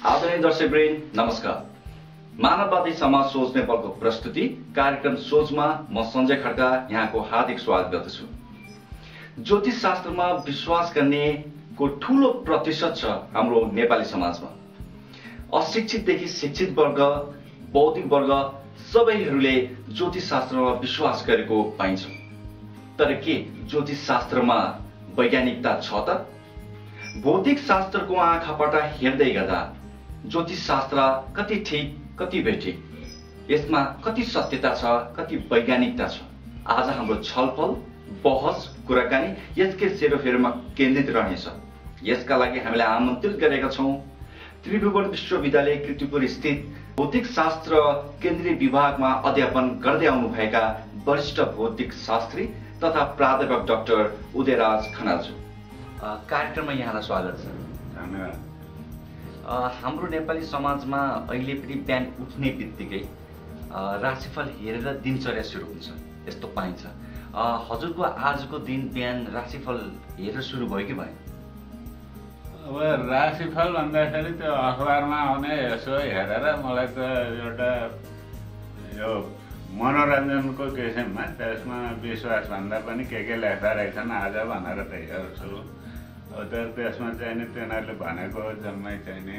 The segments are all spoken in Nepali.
आदरणीय दर्शकवृन्द नमस्कार। मानववादी समाज सोच नेपालको प्रस्तुति कार्यक्रम सोचमा म सञ्जय खड्का यहाँको हार्दिक स्वागत गर्दछु। ज्योतिष शास्त्रमा विश्वास गर्नेको ठूलो प्रतिशत छ हाम्रो नेपाली समाजमा। अशिक्षितदेखि शिक्षित वर्ग, बौद्धिक वर्ग सबैहरूले ज्योतिष शास्त्रमा विश्वास गरेको पाइन्छ। तर के ज्योतिष शास्त्रमा वैज्ञानिकता छ त? भौतिक शास्त्रको आँखाबाट हेर्दै गर्दा ज्योतिष शास्त्र कति ठीक कति बेठिक, यसमा कति सत्यता छ कति वैज्ञानिकता छ। आज हाम्रो छलफल बहस कुराकानी यसकै सेरोफेरोमा केन्द्रित रहनेछ। यसका लागि हामीले आमन्त्रित गरेका छौं त्रिभुवन विश्वविद्यालय कीर्तिपुर स्थित भौतिक शास्त्र केन्द्रीय विभागमा अध्यापन गर्दै आउनुभएका वरिष्ठ भौतिक शास्त्री तथा प्राध्यापक डाक्टर उदयराज खनालज्यू। कार्यक्रममा यहाँलाई स्वागत छ। धन्यवाद। हाम्रो नेपाली समाजमा अहिले पनि बिहान उठ्ने बित्तिकै राशिफल हेरेर दिनचर्या सुरु हुन्छ, यस्तो पाइन्छ। हजुरको आजको दिन बिहान राशिफल हेरेर सुरु भयो कि भएन? अब राशिफल भन्दाखेरि त्यो अखबारमा आउने यसो हेरेर मलाई त एउटा यो मनोरञ्जनको किसिममा त्यसमा विश्वास भन्दा पनि के लेख्दा रहेछन् आज भनेर त हेर्छु। त्यसमा चाहिँ नि तिनीहरूले भनेको जम्मै चाहिँ नि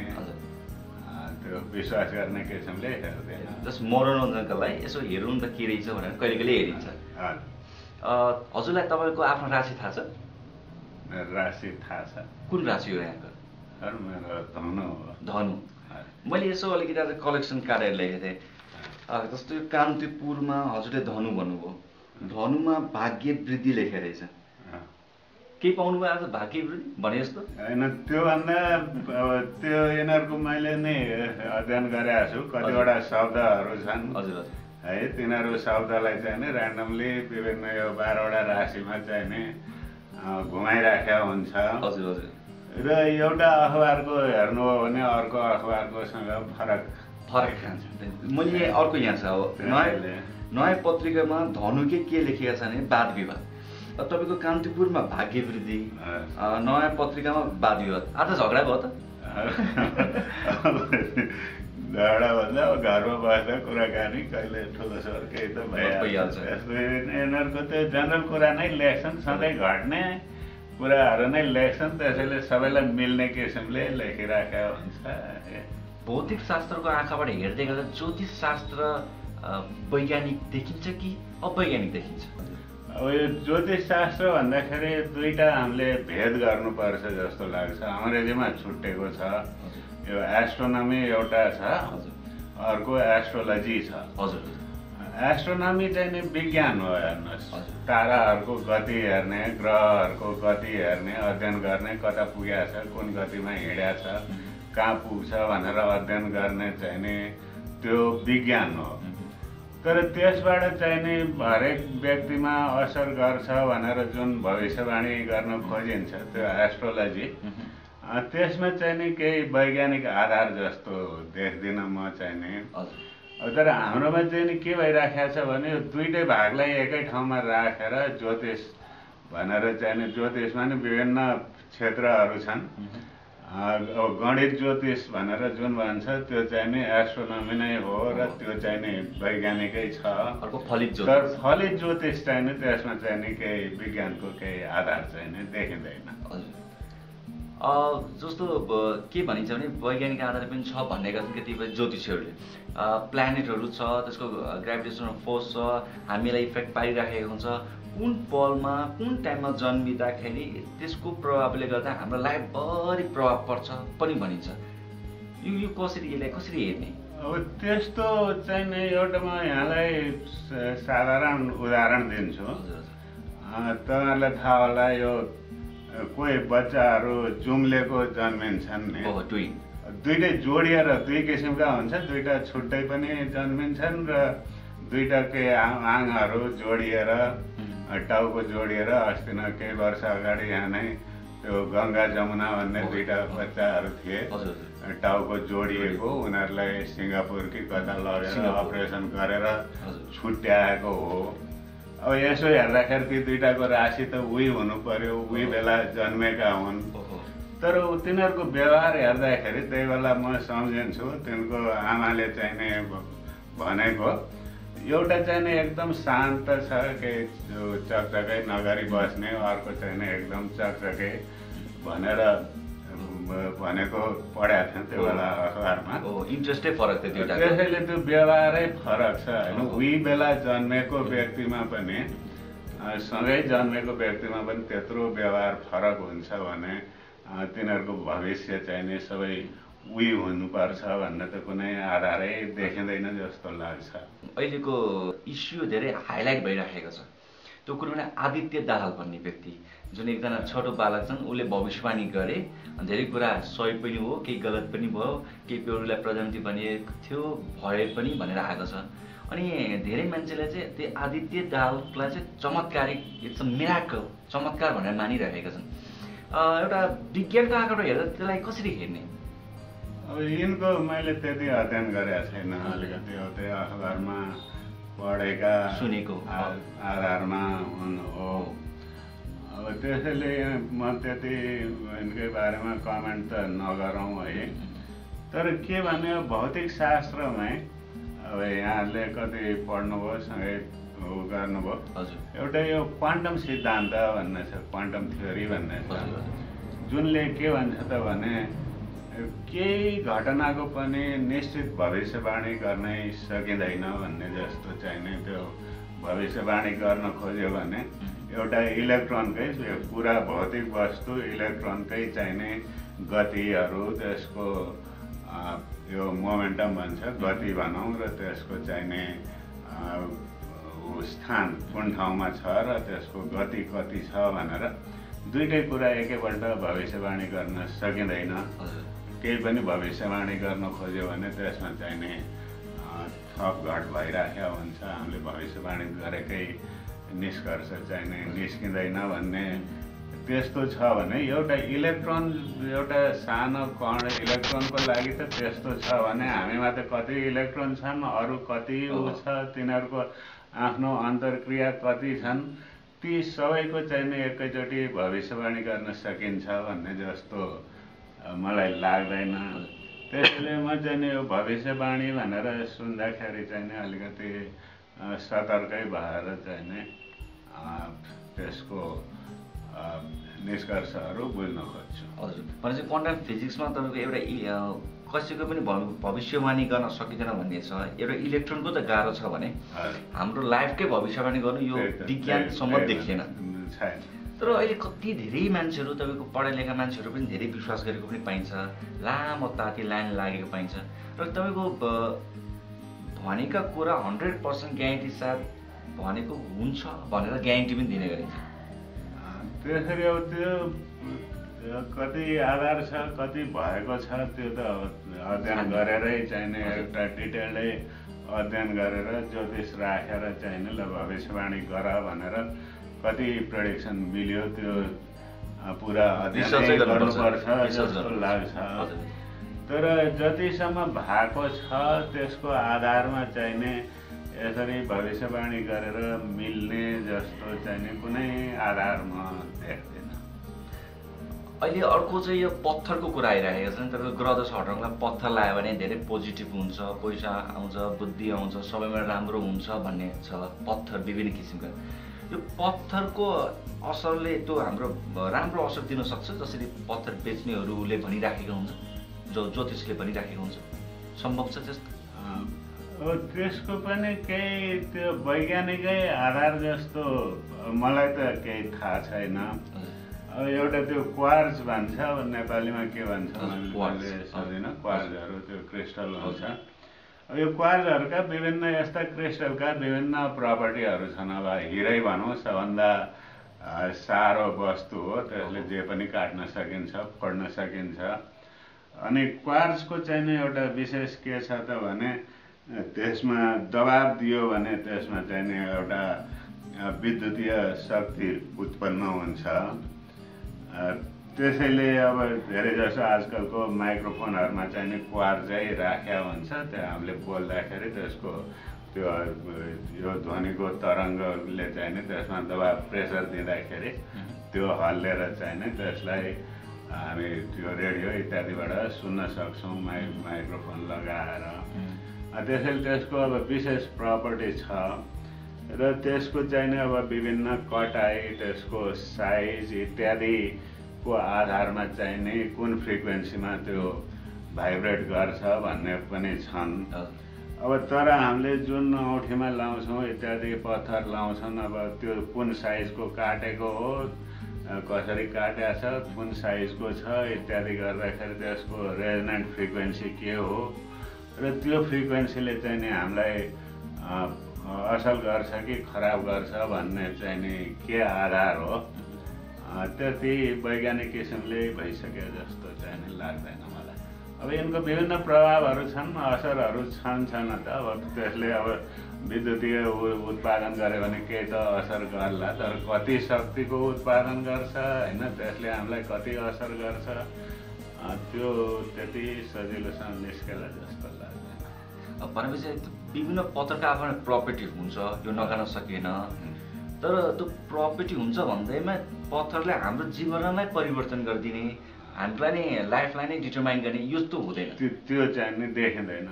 त्यो विश्वास गर्ने किसिमले हेर्दैन। जस मनोरञ्जनका लागि यसो हेरौँ त के रहेछ भनेर कहिले कहिले हेरिन्छ। हजुरलाई तपाईँको आफ्नो राशि थाहा छ? मेरो राशि थाहा छ। कुन राशि हो यहाँको? मेरो धनु हो। धनु। मैले यसो अलिकति आज कलेक्सन काटेर लेखेको थिएँ। जस्तो यो कान्तिपुरमा हजुरले धनु भन्नुभयो, धनुमा भाग्य वृद्धि लेखेको रहेछ। के पाउनु भयो आज भाग्य वृद्धि भने जस्तो? होइन, त्योभन्दा त्यो यिनीहरूको मैले नै अध्ययन गरेको छु। कतिवटा शब्दहरू छन् है, तिनीहरू शब्दलाई चाहिँ नि ऱ्यान्डमली विभिन्न यो 12वटा राशिमा चाहिँ नि घुमाइराखेको हुन्छ। हजुर हजुर। र एउटा अखबारको हेर्नु हो भने अर्को अखबारकोसँग फरक खान्छ। मैले अर्को यहाँ छ नयाँ पत्रिकामा धनु के लेखेका छन् भने वाद विवाद। तपाईँको कान्तिपुरमा भाग्य वृद्धि, नयाँ पत्रिकामा वाद विवाद। आज झगडा भयो त? झगडा भन्दा घरमा बस्दा कुराकानी कहिले ठुलो स्वर केही त भइहाल्छ। यिनीहरूको त्यो जनरल कुरा नै लेख्छन्, सधैँ घट्ने कुराहरू नै लेख्छन्, त्यसैले सबैलाई मिल्ने किसिमले लेखिराखेको हुन्छ। भौतिक शास्त्रको आँखाबाट हेर्दै गर्दा ज्योतिष शास्त्र वैज्ञानिक देखिन्छ कि अवैज्ञानिक देखिन्छ? अब यो ज्योतिष शास्त्र भन्दाखेरि दुईटा हामीले भेद गर्नुपर्छ जस्तो लाग्छ। अङ्ग्रेजीमा छुट्टेको छ। यो एस्ट्रोनमी एउटा छ, अर्को एस्ट्रोलोजी छ। हजुर। एस्ट्रोनमी चाहिँ नि विज्ञान हो। हेर्नुहोस्, ताराहरूको गति हेर्ने, ग्रहहरूको गति हेर्ने, अध्ययन गर्ने, कता पुगेको छ, कुन गतिमा हिँडेको छ, कहाँ पुग्छ भनेर अध्ययन गर्ने चाहिँ नि त्यो विज्ञान हो। तर त्यसबाट चाहिँ नि हरेक व्यक्तिमा असर गर्छ भनेर जुन भविष्यवाणी गर्न खोजिन्छ त्यो एस्ट्रोलोजी, त्यसमा चाहिँ नि केही वैज्ञानिक आधार जस्तो देख्दिनँ म चाहिँ नि। तर हाम्रोमा चाहिँ नि के भइराखेको छ भने यो दुईटै भागलाई एकै ठाउँमा राखेर ज्योतिष भनेर चाहिँ नि, ज्योतिषमा नि विभिन्न क्षेत्रहरू छन्। गणित ज्योतिष भनेर जुन भन्छ त्यो चाहिँ नि एस्ट्रोनमी नै हो र त्यो चाहिँ नि वैज्ञानिकै छ। अर्को फलित ज्योतिष। तर फलित ज्योतिष चाहिँ नि त्यसमा चाहिँ नि केही विज्ञानको केही आधार चाहिँ नि देखिँदैन। जस्तो के भनिन्छ भने वैज्ञानिक आधार पनि छ भन्ने गर्छन् कतिपय ज्योतिषीहरूले। प्लानेटहरू छ, त्यसको ग्राभिटेसनल फोर्स छ, हामीलाई इफेक्ट पारिराखेको हुन्छ। कुन पलमा कुन टाइममा जन्मिँदाखेरि त्यसको प्रभावले गर्दा हाम्रो लाइफभरि प्रभाव पर्छ पनि भनिन्छ। यो कसरी, यसलाई कसरी हेर्ने? अब त्यस्तो चाहिँ नि एउटा म यहाँलाई साधारण उदाहरण दिन्छु। तपाईँहरूलाई थाहा होला, यो कोही बच्चाहरू जुम्लेको जन्मिन्छन् नि, दुईटै जोडिएर दुई किसिमका हुन्छ। दुईटा छुट्टै पनि जन्मिन्छन् र दुईटाकै आङहरू जोडिएर, टाउको जोडिएर। अस्ति न केही वर्ष अगाडि यहाँ नै त्यो गङ्गा जमुना भन्ने दुईटा बच्चाहरू थिए, टाउको जोडिएको। उनीहरूलाई सिङ्गापुर कि कता लगेर अपरेसन गरेर छुट्याएको हो। अब यसो हेर्दाखेरि ती दुईटाको राशि त उही हुनु पर्यो, उही बेला जन्मेका हुन्। तर तिनीहरूको व्यवहार हेर्दाखेरि त्यही बेला म सम्झिन्छु तिनको आमाले चाहिँ नि भनेको एउटा चाहिँ नि एकदम शान्त छ केही चकचकै नगरी बस्ने, अर्को चाहिँ नि एकदम चकचकै भनेर भनेको पढाएको थिएँ त्यो बेला अखबारमा। इन्ट्रेस्टै फरक थियो त्यो। त्यसैले त्यो व्यवहारै फरक छ होइन। उही बेला जन्मेको व्यक्तिमा पनि सँगै जन्मेको व्यक्तिमा पनि त्यत्रो व्यवहार फरक हुन्छ भने तिनीहरूको भविष्य चाहिँ नि सबै उही हुनुपर्छ भन्ने त कुनै आधारै देखिँदैन जस्तो लाग्छ। अहिलेको इस्यु धेरै हाइलाइट भइराखेको छ। त्यो कुरोमा आदित्य दाहाल भन्ने व्यक्ति जुन एकजना छोटो बालक छन्, उसले भविष्यवाणी गरे, धेरै कुरा सही पनि हो, केही गलत पनि भयो, केही बेहुलीलाई प्रजाति बनिएको थियो भए पनि भनेर आएको छ। अनि धेरै मान्छेले चाहिँ त्यो आदित्य दाहाललाई चाहिँ चमत्कारिक, इट्स अ मिराकल, चमत्कार भनेर मानिरहेका छन्। एउटा विज्ञानको आँखाबाट हेर्दा त्यसलाई कसरी हेर्ने? अब यिनको मैले त्यति अध्ययन गरेको छैन, अलिकति त्यही अखबारमा पढेका सुनेको आधारमा हो। अब त्यसैले म त्यति यिनकै बारेमा कमेन्ट त नगरौँ है। तर के भने भौतिक शास्त्रमै अब यहाँले कति पढ्नुभयो, सँगै गर्नुभयो, एउटा यो क्वान्टम सिद्धान्त भन्ने छ, क्वान्टम थ्योरी भन्ने छ, जुनले के भन्छ त भने केही घटनाको पनि निश्चित भविष्यवाणी गर्नै सकिँदैन भन्ने जस्तो चाहिँ नि त्यो भविष्यवाणी गर्न खोज्यो भने एउटा इलेक्ट्रोनकै पुरा भौतिक वस्तु इलेक्ट्रोनकै चाहिँ नि गतिहरू, त्यसको यो मोमेन्टम भन्छ, गति भनौँ, र त्यसको चाहिँ नि स्थान कुन ठाउँमा छ र त्यसको गति कति छ भनेर दुईटै कुरा एकैपल्ट भविष्यवाणी गर्न सकिँदैन। केही पनि भविष्यवाणी गर्न खोज्यो भने त्यसमा चाहिँ नि थप घट भइराखेको हुन्छ। हामीले भविष्यवाणी गरेकै निष्कर्ष चाहिँ नि निस्किँदैन भन्ने त्यस्तो छ भने एउटा इलेक्ट्रोन, एउटा सानो कण इलेक्ट्रोनको लागि त त्यस्तो छ भने हामीमा त कति इलेक्ट्रोन छन्, अरू कति छ, तिनीहरूको आफ्नो अन्तर्क्रिया कति छन्, ती सबैको चाहिँ नि एकैचोटि भविष्यवाणी गर्न सकिन्छ भन्ने जस्तो मलाई लाग्दैन। त्यसैले म चाहिँ नि यो भविष्यवाणी भनेर सुन्दाखेरि चाहिँ नि अलिकति सतर्कै भएर चाहिँ नि त्यसको निष्कर्षहरू बुझ्न खोज्छु। हजुर, भनेपछि क्वान्टम फिजिक्समा तपाईँको एउटा कसैको पनि भविष्यवाणी गर्न सकिँदैन भन्ने छ। एउटा इलेक्ट्रोनको त गाह्रो छ भने हाम्रो लाइफकै भविष्यवाणी गर्नु यो विज्ञानसम्म देखिएन। तर अहिले कति धेरै मान्छेहरू, तपाईँको पढा लेखा मान्छेहरू पनि धेरै विश्वास गरेको पनि पाइन्छ, लामो ताती लाइन लागेको पाइन्छ, र तपाईँको भनेका कुरा 100% ग्यारेन्टी साथ भनेको हुन्छ भनेर ग्यारेन्टी पनि दिने गरिन्छ। त्यसरी अब त्यो कति आधार छ, कति भएको छ, त्यो त अध्ययन गरेरै चाहिँ नि एउटा डिटेलै अध्ययन गरेर ज्योतिष राखेर चाहिँ नि ल भविष्यवाणी गर भनेर कति प्रेडिक्सन मिल्यो त्यो पुरा अध्ययन गर्नुपर्छ जस्तो लाग्छ। तर जतिसम्म भएको छ त्यसको आधारमा चाहिँ नि यसरी भविष्यवाणी गरेर मिल्ने जस्तो चाहिँ नि कुनै आधार म देख्दिनँ। अहिले अर्को चाहिँ यो पत्थरको कुरा आइरहेको छ नि। तपाईँको ग्रह दशा हटाउनलाई पत्थर लगायो भने धेरै पोजिटिभ हुन्छ, पैसा आउँछ, बुद्धि आउँछ, सबैमा राम्रो हुन्छ भन्ने छ। पत्थर विभिन्न किसिमका, यो पत्थरको असरले त्यो हाम्रो राम्रो असर दिन सक्छ जसरी पत्थर बेच्नेहरूले भनिराखेको हुन्छ, जो ज्योतिषले भनिराखेको हुन्छ, सम्भव छ त्यस्तो? त्यसको पनि केही त्यो वैज्ञानिकै आधार जस्तो मलाई त केही थाहा छैन। एउटा त्यो क्वार्ज भन्छ, नेपालीमा के भन्छ मैले सक्दिनँ, क्वार्जहरू त्यो क्रिस्टल हुन्छ। यो क्वार्जहरूका विभिन्न यस्ता क्रिस्टलका विभिन्न प्रपर्टीहरू छन्। अब हिरै भनौँ सबभन्दा सारो वस्तु हो, त्यसले जे पनि काट्न सकिन्छ, फोड्न सकिन्छ। अनि क्वार्जको चाहिँ नि एउटा विशेष के छ त भने त्यसमा दबाब दियो भने त्यसमा चाहिँ नि एउटा विद्युतीय शक्ति उत्पन्न हुन्छ। त्यसैले अब धेरै जसो आजकलको माइक्रोफोनहरूमा चाहिँ नि क्वार्जै राखेको हुन्छ, त्यो हामीले बोल्दाखेरि त्यसको त्यो यो ध्वनिको तरङ्गले चाहिँ नि त्यसमा दबाब प्रेसर दिँदाखेरि त्यो हल्लेर चाहिँ नि त्यसलाई हामी त्यो रेडियो इत्यादिबाट सुन्न सक्छौँ माइक्रोफोन लगाएर। त्यसैले त्यसको अब विशेष प्रपर्टी छ र त्यसको चाहिँ नि अब विभिन्न कटाइ, त्यसको साइज इत्यादिको आधारमा चाहिँ नि कुन फ्रिक्वेन्सीमा त्यो भाइब्रेट गर्छ भन्ने पनि छन्। अब तर हामीले जुन औँठीमा लाउँछौँ इत्यादि पत्थर लाउँछन्, अब त्यो कुन साइजको काटेको हो, कसरी काटेको छ, कुन साइजको छ इत्यादि गर्दाखेरि त्यसको रेजोनेन्ट फ्रिक्वेन्सी के हो र त्यो फ्रिक्वेन्सीले चाहिँ नि हामीलाई असल गर्छ कि खराब गर्छ भन्ने चाहिँ नि के आधार हो, त्यति वैज्ञानिक किसिमले भइसक्यो जस्तो चाहिँ नि लाग्दैन मलाई। अब यिनको विभिन्न प्रभावहरू छन्, असरहरू छन् त। अब त्यसले अब विद्युतीय उत्पादन गर्यो भने केही त असर गर्ला, तर कति शक्तिको उत्पादन गर्छ होइन, त्यसले हामीलाई कति असर गर्छ त्यो त्यति सजिलोसँग निस्केला जस्तो लाग्दैन। भनेपछि विभिन्न पत्रका आफ्नो प्रपर्टी हुन्छ, यो नगान सकिएन, तर त्यो प्रपर्टी हुन्छ भन्दैमा पत्थरले हाम्रो जीवनलाई परिवर्तन गरिदिने, हामीलाई नै लाइफलाई नै डिटरमाइन गर्ने यस्तो हुँदैन। त्यो चाहिँ नि देखिँदैन।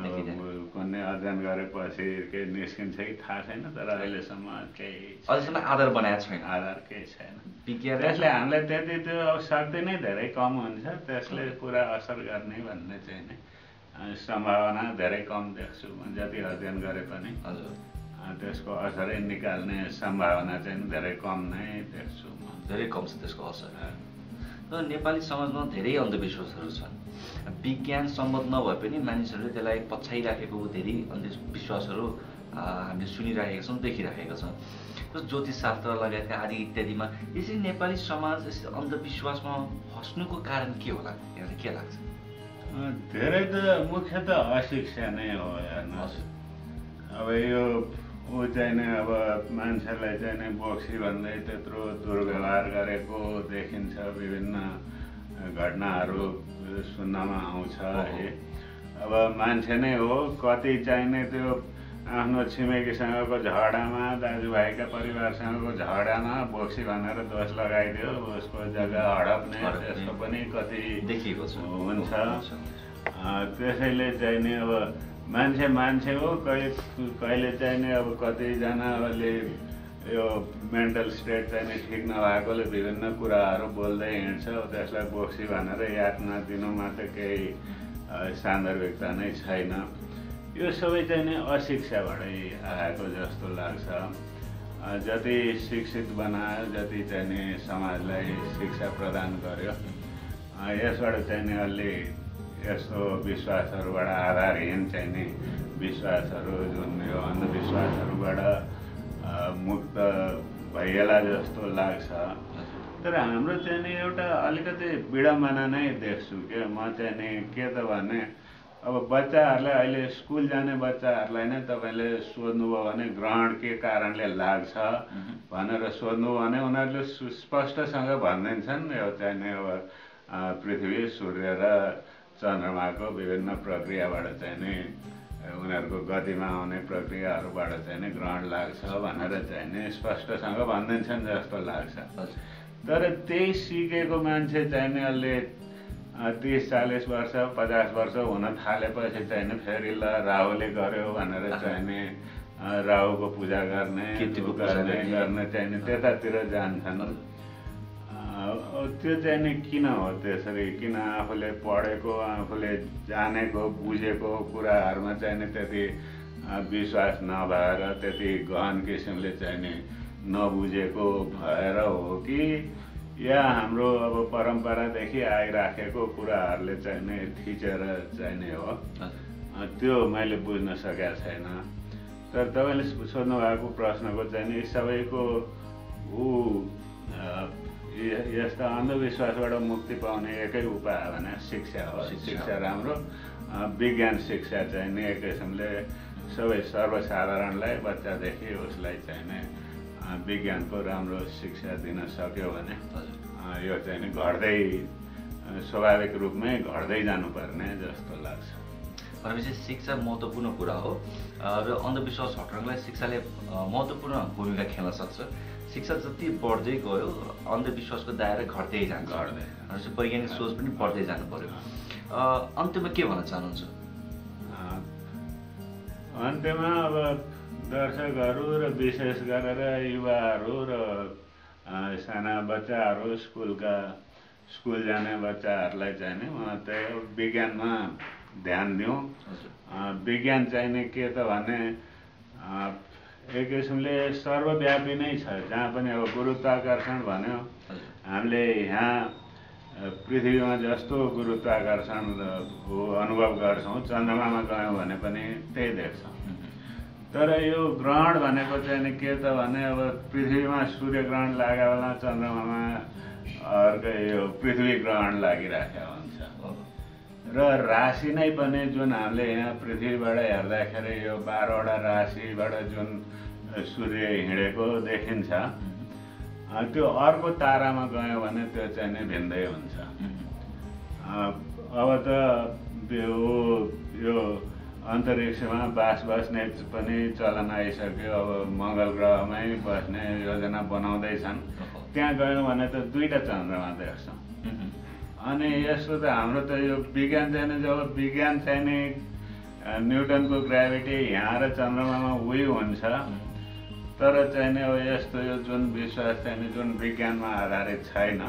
कुनै अध्ययन गरेपछि केही निस्किन्छ कि थाहा छैन, तर अहिलेसम्म आधार बनाएको छैन, आधार केही छैन। विज्ञान त्यसले हामीलाई त्यति त्यो अब शक्ति नै धेरै कम हुन्छ, त्यसले पुरा असर गर्ने भन्ने चाहिँ नि सम्भावना धेरै कम देख्छु म। जति अध्ययन गरे पनि त्यसको असरै निकाल्ने सम्भावना चाहिँ धेरै कम नै देख्छु म। धेरै कम छ त्यसको असर। तर नेपाली समाजमा धेरै अन्धविश्वासहरू छन्, विज्ञान सम्मत नभए पनि मानिसहरूले त्यसलाई पछ्याइराखेको धेरै अन्धविश्वासहरू हामीले सुनिराखेका छौँ, देखिराखेका छौँ। ज्योतिषशास्त्र लगायतका आदि इत्यादिमा यसरी नेपाली समाज यसरी अन्धविश्वासमा फस्नुको कारण के होला, यहाँलाई के लाग्छ? धेरै त मुख्यत अशिक्षा नै हो हेर्नुहोस्। अब यो ऊ चाहिँ नि अब मान्छेलाई चाहिँ नि बोक्सी भन्दै त्यत्रो दुर्व्यवहार गरेको देखिन्छ, विभिन्न घटनाहरू सुन्नमा आउँछ है। अब मान्छे नै हो, कति चाहिँ नि त्यो आफ्नो छिमेकीसँगको झगडामा, दाजुभाइका परिवारसँगको झगडामा बोक्सी भनेर दोष लगाइदियो, उसको जग्गा हडप्ने त्यस्तो पनि कति देखिएको छ हुन्छ। त्यसैले चाहिँ नि अब मान्छे हो, कहिले चाहिँ नि अब कतिजनाले यो मेन्टल स्टेट चाहिँ नि ठिक नभएकोले विभिन्न कुराहरू बोल्दै हिँड्छ, त्यसलाई बोक्सी भनेर यातना दिनुमा त केही सान्दर्भिकता नै छैन। यो सबै चाहिँ नि अशिक्षाबाटै आएको जस्तो लाग्छ। जति शिक्षित बनायो, जति चाहिँ नि समाजलाई शिक्षा प्रदान गर्यो, यसबाट चाहिँ नि अलि यस्तो विश्वासहरूबाट आधारहीन चाहिँ नि विश्वासहरू, जुन यो अन्धविश्वासहरूबाट मुक्त भइएला जस्तो लाग्छ। तर हाम्रो चाहिँ नि एउटा अलिकति विडम्बना नै देख्छु क्या म चाहिँ नि, के त भने अब बच्चाहरूलाई, अहिले स्कुल जाने बच्चाहरूलाई नै तपाईँले सोध्नुभयो भने ग्रहण के कारणले लाग्छ भनेर सोध्नुभयो भने उनीहरूले स्पष्टसँग भनिदिन्छन्, यो चाहिँ नि अब पृथ्वी, सूर्य र चन्द्रमाको विभिन्न प्रक्रियाबाट चाहिँ नि उनीहरूको गतिमा आउने प्रक्रियाहरूबाट चाहिँ नि ग्रहण लाग्छ भनेर चाहिँ नि स्पष्टसँग भनिदिन्छन् जस्तो लाग्छ। तर त्यही सिकेको मान्छे चाहिँ नि अलि 30-40 वर्ष 50 वर्ष हुन थालेपछि चाहिँ नि फेरि ल राहुले गर्यो भनेर चाहिँ नि राहुको पूजा गर्ने चाहिँ नि त्यतातिर जान्छन्। त्यो चाहिँ नि किन हो त्यसरी? किन आफूले पढेको, आफूले जानेको, बुझेको कुराहरूमा चाहिँ नि त्यति विश्वास नभएर, त्यति गहन किसिमले चाहिँ नि नबुझेको भएर हो कि या हाम्रो अब परम्परादेखि आइराखेको कुराहरूले चाहिँ नि थिचेर चाहिँ नि हो, त्यो मैले बुझ्न सकेको छैन। तर तपाईँले सोध्नु भएको प्रश्नको चाहिँ नि सबैको यस्ता अन्धविश्वासबाट मुक्ति पाउने एकै उपाय भने शिक्षा हो। शिक्षा राम्रो, विज्ञान शिक्षा चाहिँ नि एक किसिमले सबै सर्वसाधारणलाई, बच्चादेखि उसलाई चाहिँ नि विज्ञानको राम्रो शिक्षा दिन सक्यो भने यो चाहिँ नि घट्दै, स्वाभाविक रूपमै घट्दै जानुपर्ने जस्तो लाग्छ। भनेपछि शिक्षा महत्त्वपूर्ण कुरा हो र अन्धविश्वास हटाउनलाई शिक्षाले महत्त्वपूर्ण भूमिका खेल्न सक्छ। शिक्षा जति बढ्दै गयो अन्धविश्वासको दायरा घट्दै जान्छ भनेपछि वैज्ञानिक सोच पनि बढ्दै जानु पर्यो। अन्त्यमा के भन्न चाहनुहुन्छ? अन्त्यमा अब दर्शकहरू र विशेष गरेर युवाहरू र साना बच्चाहरू स्कुल जाने बच्चाहरूलाई चाहिँ नि म त्यही विज्ञानमा ध्यान दिउँ। विज्ञान चाहिने के त भने एक किसिमले सर्वव्यापी नै छ। जहाँ पनि अब गुरुत्वाकर्षण भन्यो, हामीले यहाँ पृथ्वीमा जस्तो गुरुत्वाकर्षण अनुभव गर्छौँ, चन्द्रमामा गयौँ भने पनि त्यही देख्छौँ। तर यो ग्रहण भनेको चाहिँ के त भने अब पृथ्वीमा सूर्य ग्रहण लागेको बेला चन्द्रमामा अर्को यो पृथ्वी ग्रहण लागिराखेको हुन्छ। र राशि नै पनि जुन हामीले यहाँ पृथ्वीबाट हेर्दाखेरि यो 12वटा राशिबाट जुन सूर्य हिँडेको देखिन्छ, त्यो अर्को तारामा गयो भने त्यो चाहिँ नै भिन्दै हुन्छ। अब त यो अन्तरिक्षमा बास बस्ने पनि चलन आइसक्यो। अब मङ्गल ग्रहमै बस्ने योजना बनाउँदैछन्। त्यहाँ गयौँ भने त 2टा चन्द्रमा देख्छौँ। अनि यसको त हाम्रो त यो विज्ञान चाहिँ नि, जब विज्ञान चाहिँ नि न्युटनको ग्राभिटी यहाँ र चन्द्रमामा उही हुन्छ, तर चाहिँ नि अब यस्तो यो जुन विश्वास चाहिँ नि जुन विज्ञानमा आधारित छैन,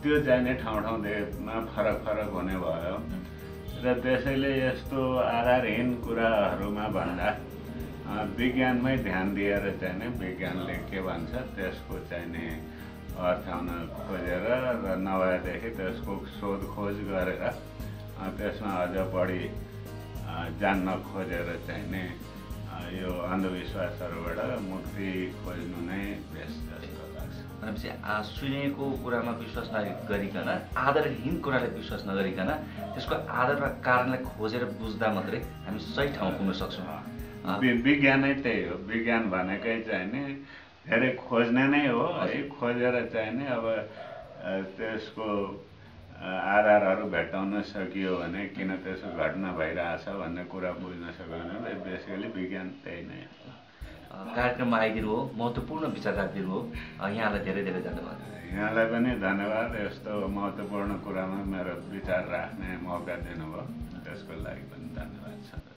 त्यो चाहिँ नि ठाउँ ठाउँमा फरक हुने भयो। र त्यसैले यस्तो आधारहीन कुराहरूमा भन्दा विज्ञानमै ध्यान दिएर चाहिँ नि विज्ञानले के भन्छ त्यसको चाहिँ नि अर्थाउन खोजेर र नभएदेखि त्यसको सोधखोज गरेर त्यसमा अझ बढी जान्न खोजेर चाहिँ नि यो अन्धविश्वासहरूबाट मुक्ति खोज्नु नै बेस्ट जस्तो लाग्छ। भनेपछि सुनेको कुरामा विश्वास नगरिकन, आधारहीन कुरालाई विश्वास नगरिकन त्यसको आधार र कारणलाई खोजेर बुझ्दा मात्रै हामी सही ठाउँ पुग्न सक्छौँ। विज्ञानै त्यही हो। विज्ञान भनेकै चाहिँ नि धेरै खोज्ने नै हो है। खोजेर चाहिँ नि अब त्यसको आधारहरू भेट्टाउन सकियो भने किन त्यसको घटना भइरहेछ भन्ने कुरा बुझ्न सक्यो भने बेसिकली विज्ञान त्यही नै हो। कार्यक्रममा आइदिनु हो, महत्त्वपूर्ण विचार राखिदिनु हो, यहाँलाई धेरै धेरै धन्यवाद। यहाँलाई पनि धन्यवाद। यस्तो महत्त्वपूर्ण कुरामा मेरो विचार राख्ने मौका दिनुभयो, त्यसको लागि पनि धन्यवाद छ।